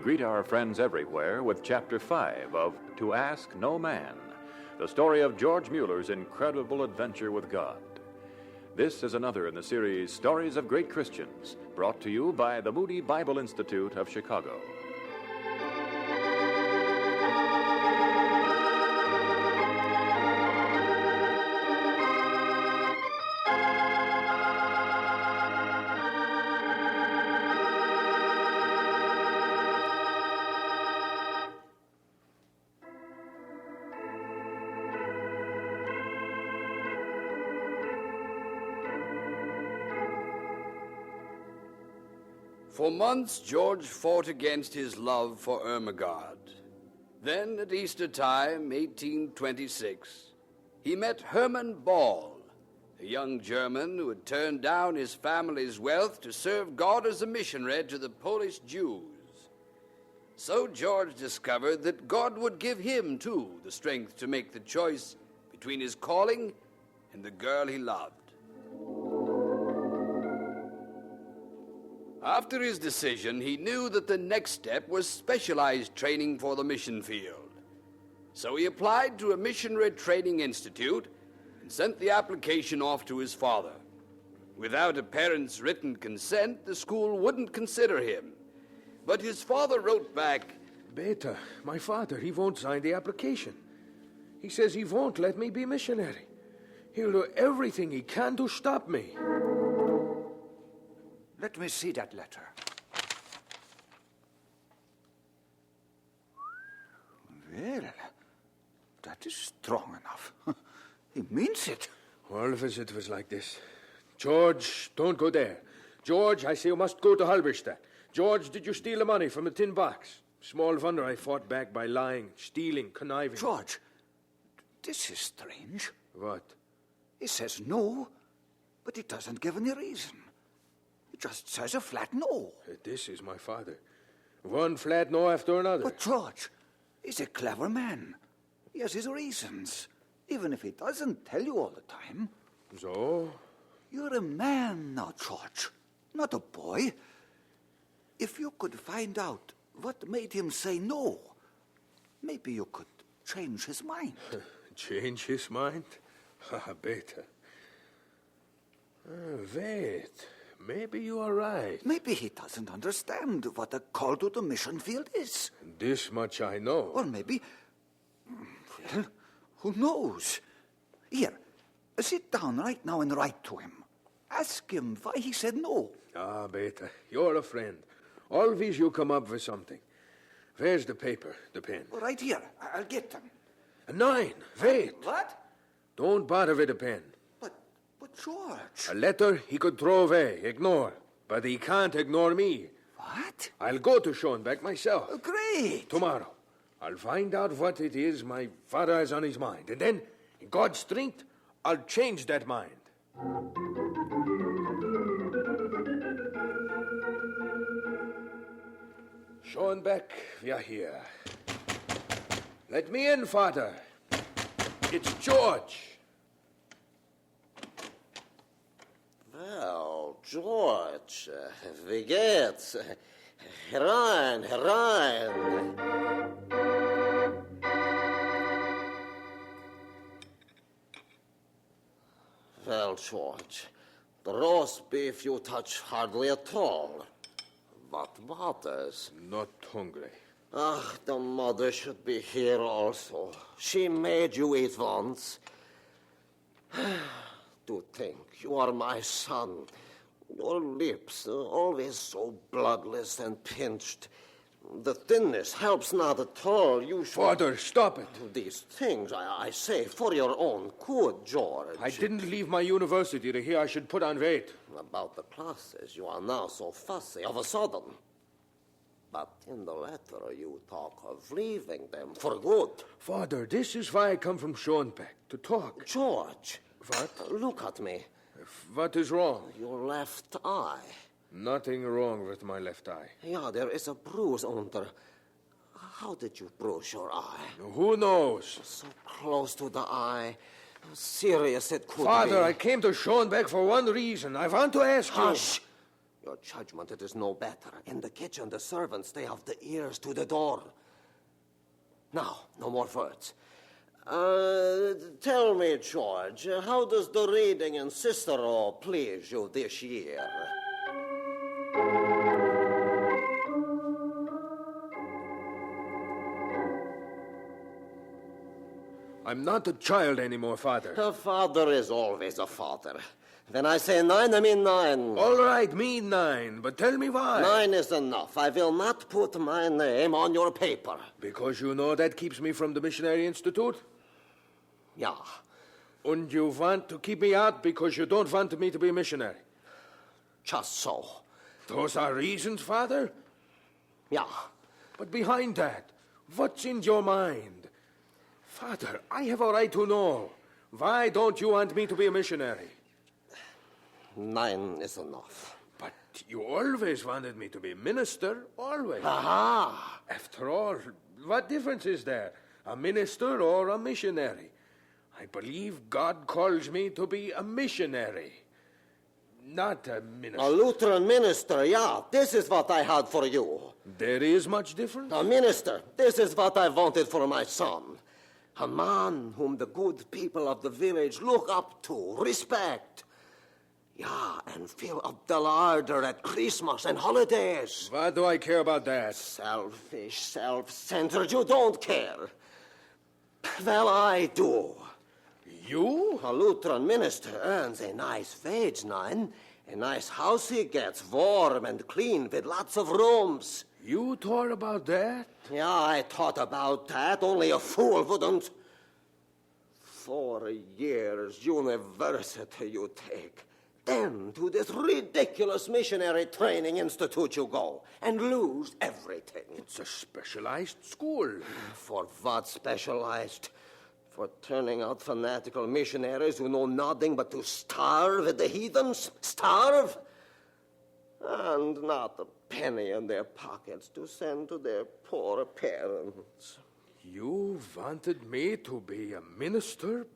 greet our friends everywhere with Chapter 5 of To Ask No Man, the story of George Mueller's incredible adventure with God. This is another in the series Stories of Great Christians, brought to you by the Moody Bible Institute of Chicago. For months, George fought against his love for Ermengarde. Then, at Easter time, 1826, he met Hermann Ball, a young German who had turned down his family's wealth to serve God as a missionary to the Polish Jews. So George discovered that God would give him, too, the strength to make the choice between his calling and the girl he loved. After his decision, he knew that the next step was specialized training for the mission field. So he applied to a missionary training institute and sent the application off to his father. Without a parent's written consent, the school wouldn't consider him. But his father wrote back, "Beta, my father, he won't sign the application. He says he won't let me be missionary. He'll do everything he can to stop me." Let me see that letter. Well, that is strong enough. He means it. Always it was like this. George, don't go there. George, I say you must go to Halberstadt. George, did you steal the money from the tin box? Small wonder I fought back by lying, stealing, conniving. George, this is strange. What? He says no, but he doesn't give any reason. He just says a flat no. This is my father. One flat no after another. But George, he's a clever man. He has his reasons, even if he doesn't tell you all the time. So? You're a man now, George, not a boy. If you could find out what made him say no, maybe you could change his mind. Change his mind? Beta. Wait. Maybe you are right. Maybe he doesn't understand what a call to the mission field is. This much I know. Or maybe... Well, who knows? Here, sit down right now and write to him. Ask him why he said no. Beta, you're a friend. Always you come up with something. Where's the paper, the pen? Right here. I'll get them. 9. Wait. What? Don't bother with the pen. But George... A letter he could throw away, ignore. But he can't ignore me. What? I'll go to Schoenbeck myself. Great. Tomorrow. I'll find out what it is my father has on his mind. And then, in God's strength, I'll change that mind. Schoenbeck, we are here. Let me in, Father. It's George. Well, George, wie geht's? Herein, herein. Well, George, the roast beef you touch hardly at all. What matters? Not hungry. The mother should be here also. She made you eat once. To think you are my son. Your lips are always so bloodless and pinched. The thinness helps not at all. You should... Father, stop it. These things, I say, for your own good, George. I didn't leave my university to hear I should put on weight. About the classes, you are now so fussy of a sudden. But in the letter, you talk of leaving them for good. Father, this is why I come from Schoenbeck, to talk. George. What? Look at me. What is wrong? Your left eye. Nothing wrong with my left eye. Yeah, there is a bruise under. How did you bruise your eye? Who knows? So close to the eye. How serious it could be. Father, I came to Schoenbeck for one reason. I want to ask you... Hush! Your judgment, it is no better. In the kitchen, the servants, they have the ears to the door. Now, no more words. Tell me, George, how does the reading in Cicero please you this year? I'm not a child anymore, Father. A father is always a father. When I say 9, I mean 9. All right, me 9, but tell me why. 9 is enough. I will not put my name on your paper. Because you know that keeps me from the Missionary Institute? Yeah. And you want to keep me out because you don't want me to be a missionary? Just so. Those are reasons, Father? Yeah. But behind that, what's in your mind? Father, I have a right to know. Why don't you want me to be a missionary? 9 is enough. But you always wanted me to be a minister, always. Aha! After all, what difference is there? A minister or a missionary? I believe God calls me to be a missionary, not a minister. A Lutheran minister, yeah. This is what I had for you. There is much difference? A minister, this is what I wanted for my son. A man whom the good people of the village look up to, respect. Yeah, and fill up the larder at Christmas and holidays. What do I care about that? Selfish, self-centered, you don't care. Well, I do. You? A Lutheran minister earns a nice wage, 9. A nice house he gets, warm and clean, with lots of rooms. You thought about that? Yeah, I thought about that. Only a fool wouldn't. 4 years university you take. Then to this ridiculous missionary training institute you go and lose everything. It's a specialized school. For what specialized? For turning out fanatical missionaries who know nothing but to starve at the heathens? Starve? And not a penny in their pockets to send to their poor parents. You wanted me to be a minister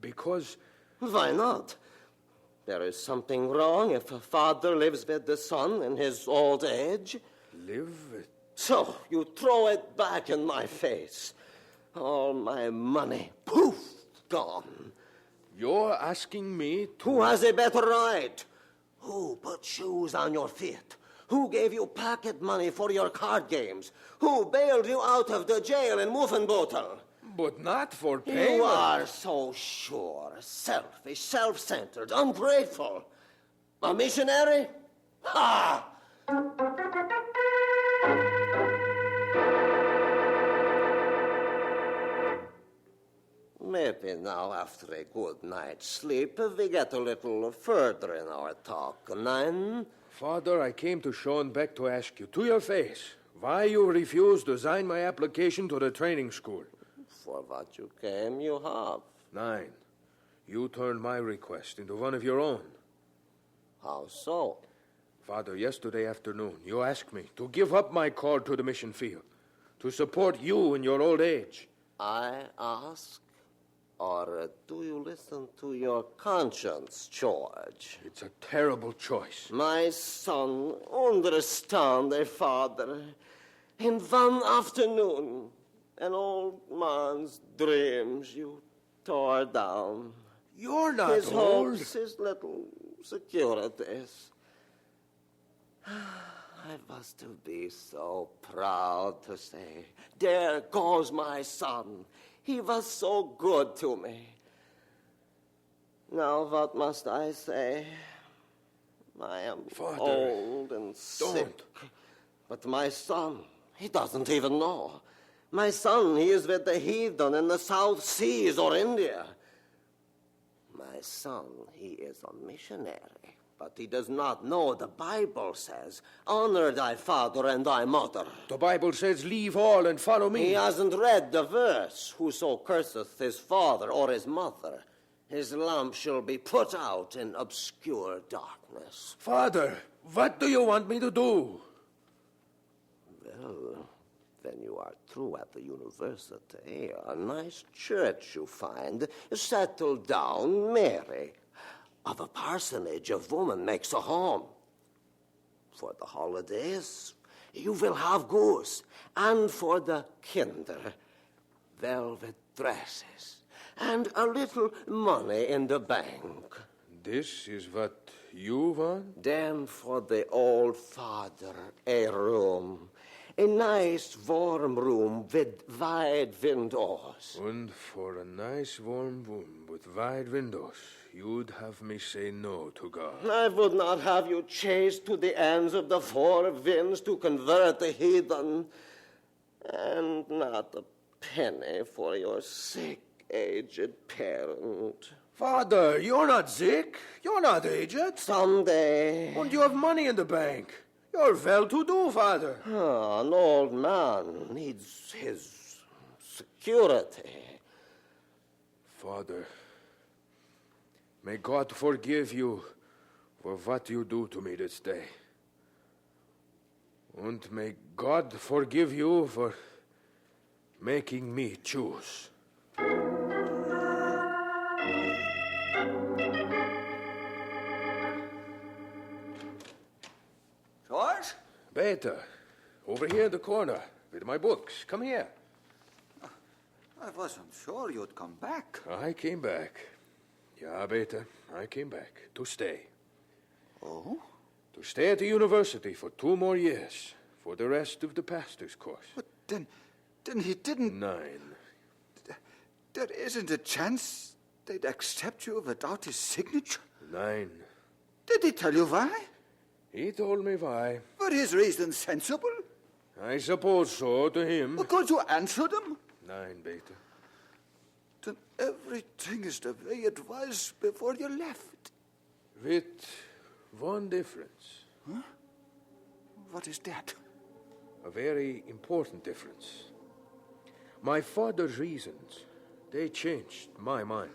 because... Why not? There is something wrong if a father lives with the son in his old age. Live with... So you throw it back in my face. All my money, poof, gone. You're asking me to... Who has a better right? Who put shoes on your feet? Who gave you pocket money for your card games? Who bailed you out of the jail in Muffenbottle? But not for payment. You are so sure, selfish, self-centered, ungrateful. A missionary? Ha! Maybe now, after a good night's sleep, we get a little further in our talk. 9? Father, I came to Schoenbeck to ask you, to your face, why you refused to sign my application to the training school. For what you came, you have. 9. You turned my request into one of your own. How so? Father, yesterday afternoon, you asked me to give up my call to the mission field, to support you in your old age. I ask, or do you listen to your conscience, George? It's a terrible choice. My son, understand a father. In one afternoon, an old man's dreams you tore down. You're not His old. hopes, his little securities. I was to be so proud to say, there goes my son. He was so good to me. Now what must I say? I am Father, old and sick. But my son, he doesn't even know. My son, he is with the heathen in the South Seas or India. My son, he is a missionary, but he does not know the Bible says, honor thy father and thy mother. The Bible says, leave all and follow me. He hasn't read the verse, whoso curseth his father or his mother, his lamp shall be put out in obscure darkness. Father, what do you want me to do? Well, when you are through at the university, a nice church you find, settle down, marry. Of a parsonage, a woman makes a home. For the holidays, you will have goose, and for the kinder, velvet dresses, and a little money in the bank. This is what you want? Then for the old father, a room. A nice warm room with wide windows. And for a nice warm room with wide windows, you'd have me say no to God. I would not have you chased to the ends of the four winds to convert the heathen. And not a penny for your sick, aged parent. Father, you're not sick. You're not aged. Someday. And you have money in the bank. You're well-to-do, Father. An old man needs his security. Father, may God forgive you for what you do to me this day. And may God forgive you for making me choose. George? Beta, over here in the corner with my books. Come here. I wasn't sure you'd come back. I came back. Yeah, Beta, I came back to stay. Oh? To stay at the university for 2 more years for the rest of the pastor's course. But then he didn't... 9. There isn't a chance they'd accept you without his signature? 9. Did he tell you why? He told me why. Were his reasons sensible? I suppose so to him. Well, could you answer them? 9, Beta. Then everything is the way it was before you left. With one difference. Huh? What is that? A very important difference. My father's reasons, they changed my mind.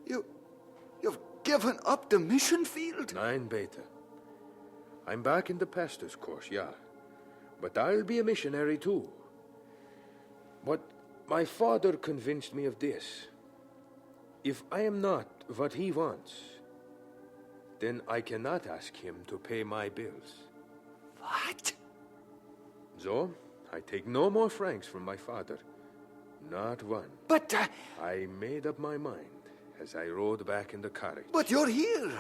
You've given up the mission field? 9, Beta. I'm back in the pastor's course, yeah. But I'll be a missionary too. But my father convinced me of this. If I am not what he wants, then I cannot ask him to pay my bills. What? So, I take no more francs from my father. Not one. But, I made up my mind as I rode back in the carriage. But you're here.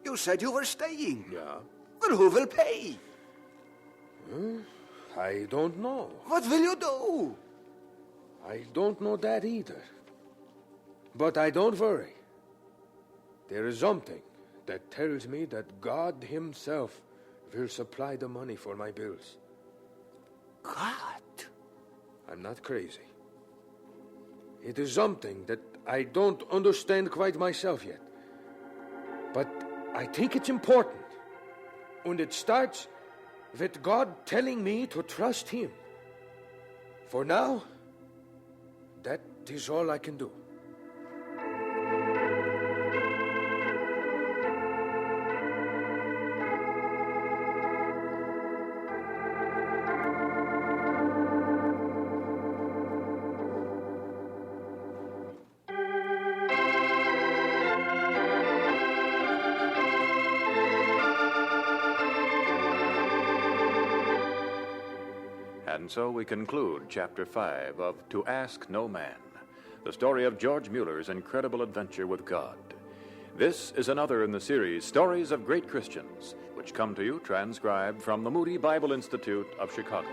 You said you were staying. Yeah. Well, who will pay? I don't know. What will you do? I don't know that either. But I don't worry. There is something that tells me that God himself will supply the money for my bills. God? I'm not crazy. It is something that I don't understand quite myself yet. But I think it's important. And it starts with God telling me to trust him. For now, that is all I can do. And so we conclude Chapter 5 of To Ask No Man, the story of George Mueller's incredible adventure with God. This is another in the series Stories of Great Christians, which come to you transcribed from the Moody Bible Institute of Chicago.